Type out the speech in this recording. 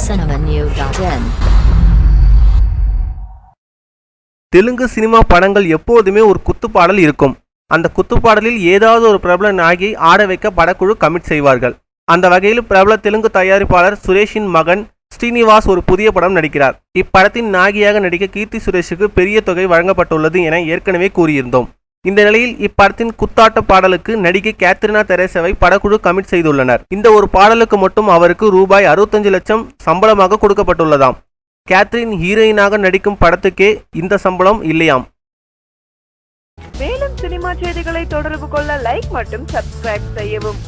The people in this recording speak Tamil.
cinemanew.in. தெலுங்கு சினிமா படங்கள் எப்போதுமே ஒரு குத்துப்பாடல் இருக்கும். அந்த குத்துப்பாடலில் ஏதாவது ஒரு பிரபல நாயகியை ஆட வைக்க படக்குழு கமிட் செய்வார்கள். அந்த வகையில் பிரபல தெலுங்கு தயாரிப்பாளர் சுரேஷின் மகன் ஸ்ரீனிவாஸ் ஒரு புதிய படம் நடிக்கிறார். இப்படத்தின் நாயகியாக நடிக்க கீர்த்தி சுரேஷுக்கு பெரிய தொகை வழங்கப்பட்டுள்ளது என ஏற்கனவே கூறியிருந்தோம். இந்த நிலையில் இப்படத்தின் குத்தாட்ட பாடலுக்கு நடிகை கேத்ரினா தெரேசாவை படக்குழு கமிட் செய்துள்ளனர். இந்த ஒரு பாடலுக்கு மட்டும் அவருக்கு ரூபாய் 65 லட்சம் சம்பளமாக கொடுக்கப்பட்டுள்ளதாம். கேத்ரின் ஹீரோயினாக நடிக்கும் படத்துக்கே இந்த சம்பளம் இல்லையாம். மேலும் சினிமா செய்திகளை தொடர்பு கொள்ள லைக் மற்றும் சப்ஸ்கிரைப் செய்யவும்.